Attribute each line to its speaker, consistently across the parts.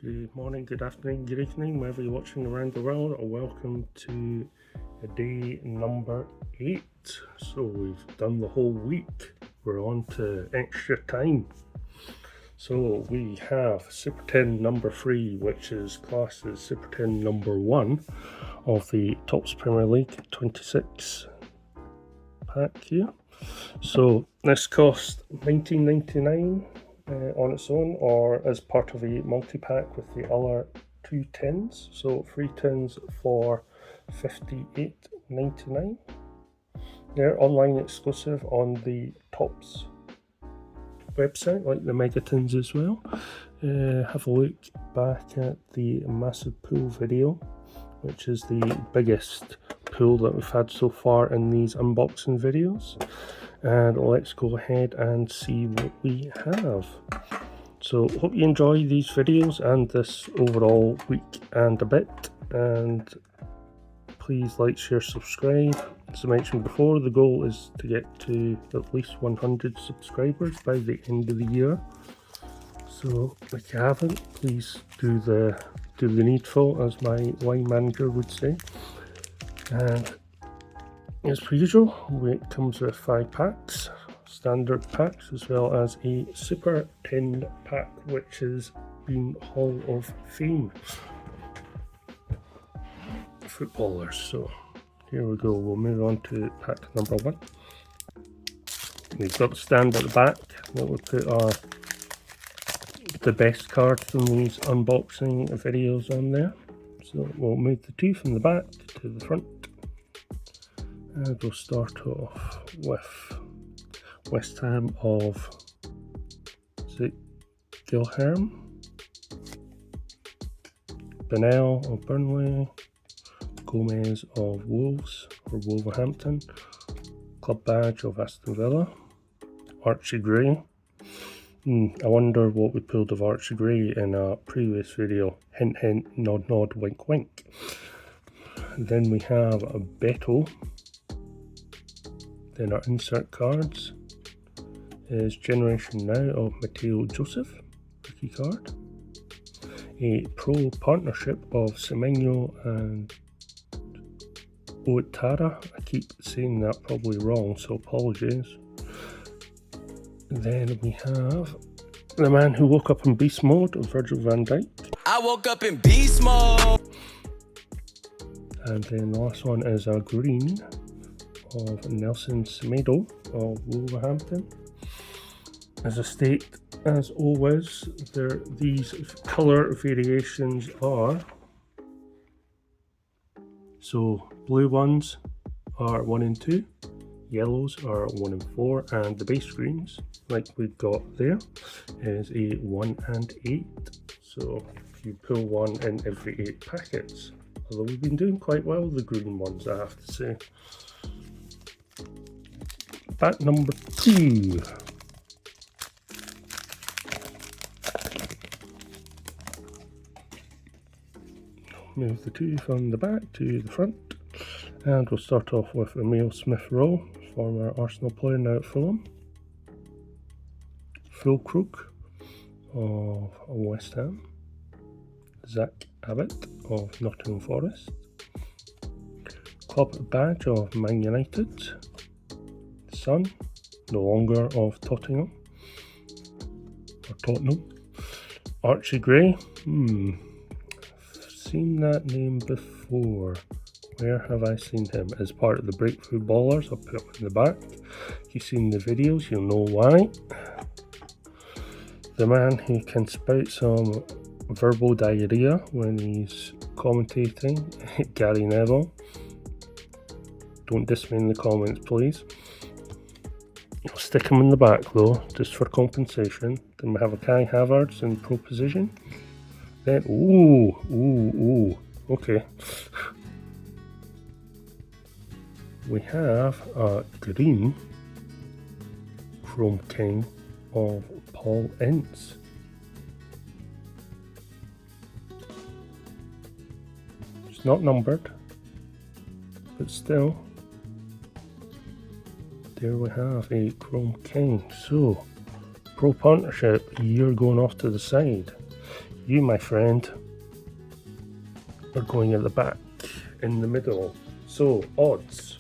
Speaker 1: Good morning, good afternoon, good evening, wherever you're watching around the world, or welcome to day number 8. So we've done the whole week. We're on to extra time. So we have Super 10 number 3, which is classed as Super 10 number 1 of the Topps Premier League 26 pack here. So this cost $19.99 on its own, or as part of a multi-pack with the other 2 tins. So 3 tins for $58.99. They're online exclusive on the Topps website, like the Mega Tins as well. Have a look back at the massive pool video, which is the biggest pool that we've had so far in these unboxing videos. And let's go ahead and see what we have. So hope you enjoy these videos and this overall week and a bit, and please like, share, subscribe. As I mentioned before, the goal is to get to at least 100 subscribers by the end of the year. So if you haven't, please do the needful, as my line manager would say. And as per usual, it comes with 5 packs, standard packs, as well as a Super 10 pack, which is been Hall of Fame footballers. So here we go, we'll move on to pack number 1. We've got the stand at the back that we put the best cards from these unboxing videos on there. So we'll move the 2 from the back to the front. And we'll start off with West Ham of Gilherme, Bennell of Burnley, Gomez of Wolves or Wolverhampton, Club Badge of Aston Villa, Archie Gray. I wonder what we pulled of Archie Gray in a previous video. Hint hint, nod nod, wink wink. Then we have a Beto. Then our insert cards is Generation Now of Matteo Joseph, rookie card. A Pro Partnership of Semenyo and Ouattara. I keep saying that probably wrong, so apologies. Then we have the Man Who Woke Up in Beast Mode of Virgil van Dijk.
Speaker 2: I woke up in beast mode.
Speaker 1: And then the last one is a green of Nelson Semedo of Wolverhampton. As I state, as always, these colour variations are, so blue ones are 1 and 2, yellows are 1 and 4, and the base greens, like we've got there, is a 1 and 8. So if you pull one in every 8 packets, although we've been doing quite well with the green ones, I have to say. Pack number 2. Move the 2 from the back to the front, and we'll start off with Emile Smith-Rowe, former Arsenal player now at Fulham. Fulkrug of West Ham, Zach Abbott of Nottingham Forest, Club Badge of Man United, Son, no longer of Tottenham, Archie Gray. I've seen that name before. Where have I seen him? As part of the Breakthrough Ballers. I'll put him in the back. If you've seen the videos, you'll know why. The man who can spout some verbal diarrhea when he's commentating, Gary Neville. Don't diss me in the comments, please. I'll stick him in the back though, just for compensation. Then we have a Kai Havertz in Pro Position. Then, okay. We have a green Chrome King of Paul Ince. It's not numbered, but still. There we have a Chrome King. So, Pro Partnership, you're going off to the side. you, my friend, are going at the back in the middle. So, odds.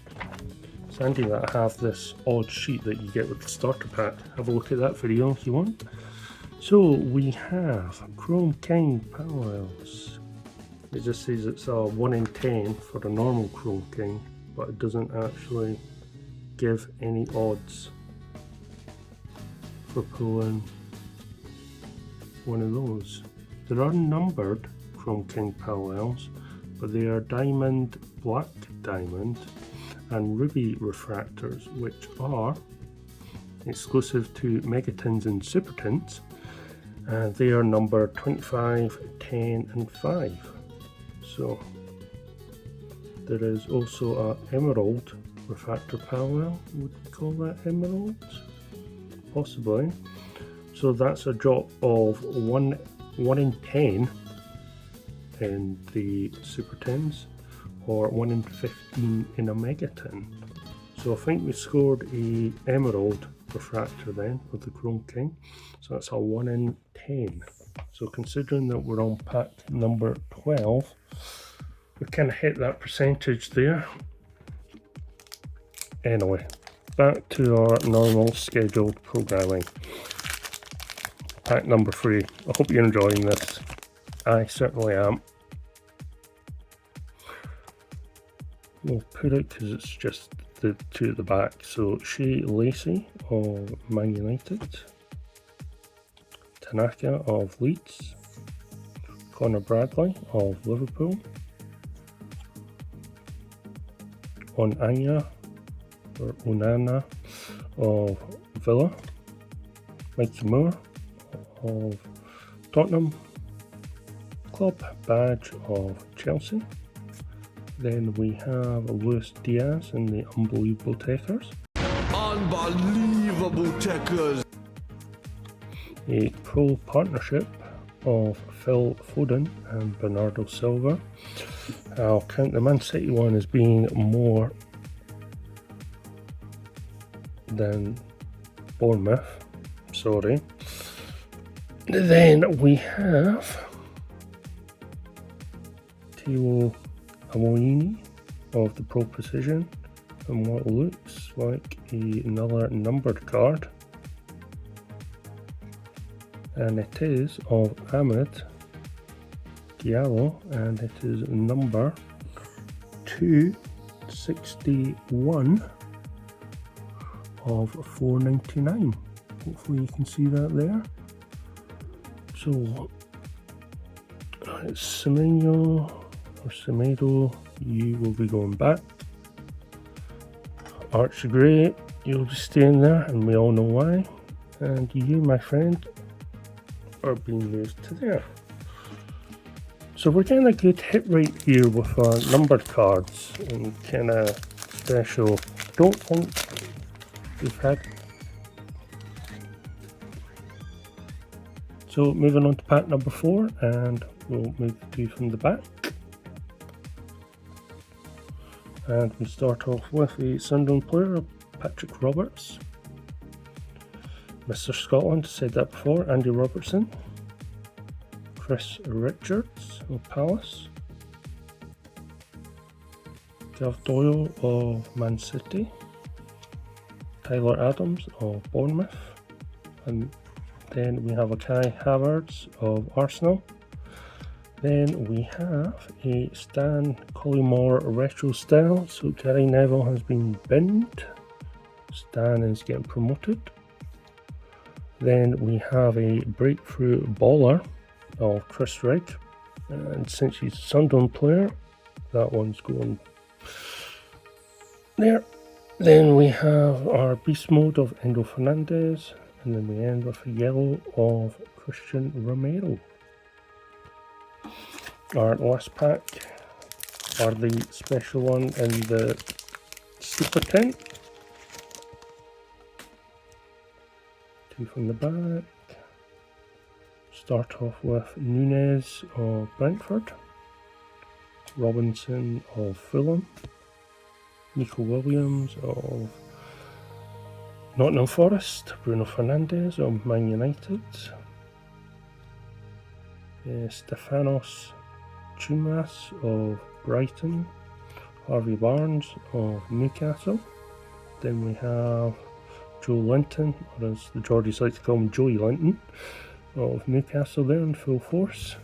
Speaker 1: It's handy that I have this odd sheet that you get with the starter pack. Have a look at that video if you want. So, we have Chrome King parallels. It just says it's a 1 in 10 for a normal Chrome King, but it doesn't actually give any odds for pulling one of those. There are numbered Chrome King parallels, but they are diamond, black diamond, and ruby refractors, which are exclusive to megatins and super tins, and they are numbered 25, 10, and 5. So there is also a emerald refractor parallel. Would we call that emerald? Possibly. So that's a drop of 1 in 10 in the super tins, or 1 in 15 in a megatin. So I think we scored a emerald refractor then with the Chrome King. So that's a 1 in 10. So considering that we're on pack number 12, we kind of hit that percentage there. Anyway, back to our normal scheduled programming. Pack number 3. I hope you're enjoying this. I certainly am. We'll put it because it's just the two at the back. So Shea Lacey of Man United, Tanaka of Leeds, Connor Bradley of Liverpool, Onana of Villa, Mikey Moore of Tottenham, Club Badge of Chelsea. Then we have Luis Diaz in the Unbelievable Techers.
Speaker 2: Unbelievable Techers.
Speaker 1: A pro partnership of Phil Foden and Bernardo Silva. I'll count the Man City one as being more than Bournemouth. Sorry. Then we have Teo Amoini of the Pro Precision and what looks like another numbered card, and it is of Ahmed Diallo, and it is number 261 of 499. Hopefully you can see that there. So it's Semenyo or Semedo, you will be going back. Archie Gray, you'll be staying there, and we all know why. And you, my friend, are being moved to there. So we're getting a good hit rate here with our numbered cards and kind of special. Don't think we've had. So moving on to pack number 4, and we'll move the two from the back. And we start off with a Sunderland player, Patrick Roberts. Mr. Scotland, said that before, Andy Robertson. Chris Richards of Palace. Gav Doyle of Man City. Tyler Adams of Bournemouth. And then we have a Kai Havertz of Arsenal. Then we have a Stan Collymore retro style. So Gary Neville has been binned. Stan is getting promoted. Then we have a breakthrough baller of Chris Rigg. And since he's a Sunderland player, that one's going there. Then we have our beast mode of Endo Fernandez. And then we end with a yellow of Christian Romero. Our last pack are the special one in the super tent. Two from the back. Start off with Nunez of Brentford, Robinson of Fulham, Nico Williams of Nottingham Forest, Bruno Fernandes of Man United, Stefanos Chumas of Brighton, Harvey Barnes of Newcastle. Then we have Joe Linton, or as the Geordies like to call him, Joey Linton of Newcastle there in full force.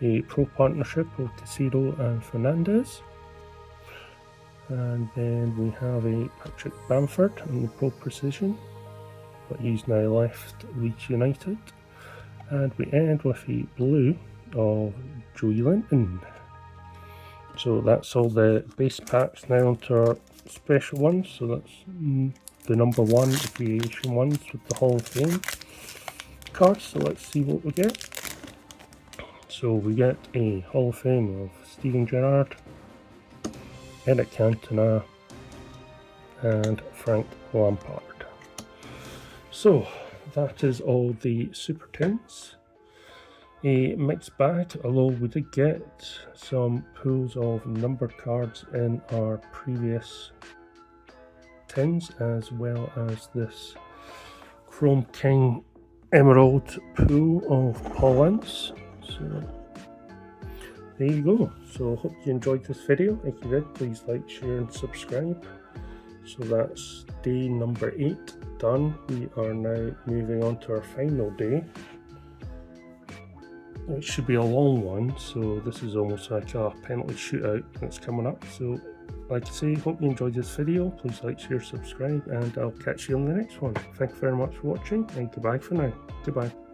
Speaker 1: A pro partnership of Casado and Fernandez. And then we have a Patrick Bamford in the pro precision, but he's now left Leeds United. And we end with a blue of Joey Linton. So that's all the base packs now onto our special ones. So that's the number 1 variation ones with the Hall of Fame cards. So let's see what we get. So we get a Hall of Fame of Steven Gerrard, Eric Cantona, and Frank Lampard. So that is all the Super Tins. A mixed bag, although we did get some pools of numbered cards in our previous tins, as well as this Chrome King Emerald pool of Paul Ince. So there you go. So hope you enjoyed this video. If you did, please like, share and subscribe. So that's day number 8 done. We are now moving on to our final day. It should be a long one, so this is almost like a penalty shootout that's coming up. So like I say, hope you enjoyed this video. Please like, share, subscribe, and I'll catch you on the next one. Thank you very much for watching, and goodbye for now. Goodbye.